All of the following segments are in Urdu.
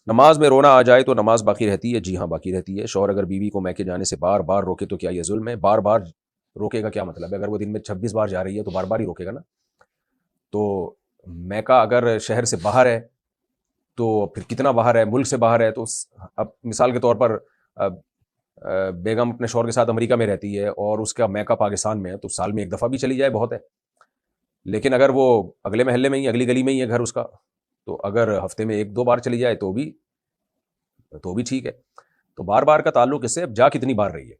نماز میں رونا آ جائے تو نماز باقی رہتی ہے؟ جی ہاں باقی رہتی ہے. شوہر اگر بیوی کو میکے جانے سے بار بار روکے تو کیا یہ ظلم ہے؟ بار بار روکے گا کیا مطلب ہے؟ اگر وہ دن میں 26 بار جا رہی ہے تو بار بار ہی روکے گا نا. تو میکہ اگر شہر سے باہر ہے تو پھر کتنا باہر ہے؟ ملک سے باہر ہے تو اب مثال کے طور پر بیگم اپنے شوہر کے ساتھ امریکہ میں رہتی ہے اور اس کا میکہ پاکستان میں ہے تو سال میں ایک دفعہ بھی چلی جائے بہت ہے. لیکن اگر وہ اگلے محلے میں ہی، اگلی گلی میں ہی ہے گھر اس کا، تو اگر ہفتے میں ایک دو بار چلی جائے تو بھی ٹھیک ہے. تو بار بار کا تعلق اس سے اب جا کتنی بار رہی ہے.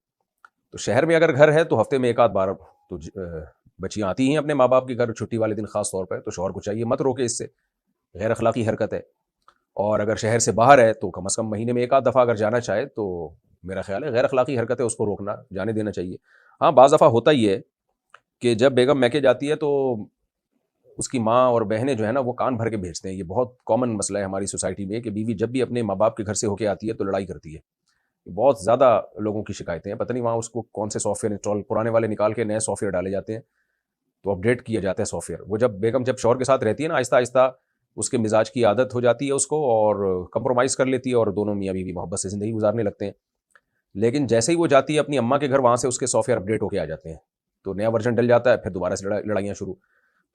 تو شہر میں اگر گھر ہے تو ہفتے میں ایک آدھ بار تو بچیاں آتی ہیں اپنے ماں باپ کے گھر چھٹی والے دن خاص طور پہ، تو شوہر کو چاہیے مت روکے، اس سے غیر اخلاقی حرکت ہے. اور اگر شہر سے باہر ہے تو کم از کم مہینے میں ایک آدھ دفعہ اگر جانا چاہے تو میرا خیال ہے غیر اخلاقی حرکت ہے، اس کو روکنا، جانے دینا چاہیے. ہاں بعض دفعہ ہوتا ہی ہے کہ جب بیگم میکے جاتی ہے تو اس کی ماں اور بہنیں جو ہے نا وہ کان بھر کے بھیجتے ہیں. یہ بہت کامن مسئلہ ہے ہماری سوسائٹی میں کہ بیوی جب بھی اپنے ماں باپ کے گھر سے ہو کے آتی ہے تو لڑائی کرتی ہے. بہت زیادہ لوگوں کی شکایتیں ہیں، پتہ نہیں وہاں اس کو کون سے سافٹ ویئر انسٹال، پرانے والے نکال کے نئے سافٹ ویئر ڈالے جاتے ہیں تو اپڈیٹ کیا جاتا ہے سافٹ ویئر. وہ جب بیگم جب شوہر کے ساتھ رہتی ہے نا آہستہ آہستہ اس کے مزاج کی عادت ہو جاتی ہے اس کو اور کمپرومائز کر لیتی ہے اور دونوں میاں بیوی محبت سے زندگی گزارنے لگتے ہیں. لیکن جیسے ہی وہ جاتی ہے اپنی اماں کے گھر وہاں سے اس کے سافٹ ویئر اپڈیٹ ہو کے آ جاتے ہیں تو نیا ورژن ڈل جاتا ہے، پھر دوبارہ سے لڑائیاں شروع.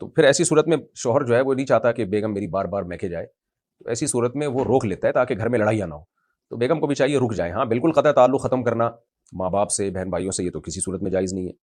تو پھر ایسی صورت میں شوہر جو ہے وہ نہیں چاہتا کہ بیگم میری بار بار میکے جائے، تو ایسی صورت میں وہ روک لیتا ہے تاکہ گھر میں لڑائیاں نہ ہو. تو بیگم کو بھی چاہیے رک جائے. ہاں بالکل قطع تعلق ختم کرنا ماں باپ سے، بہن بھائیوں سے، یہ تو کسی صورت میں جائز نہیں ہے.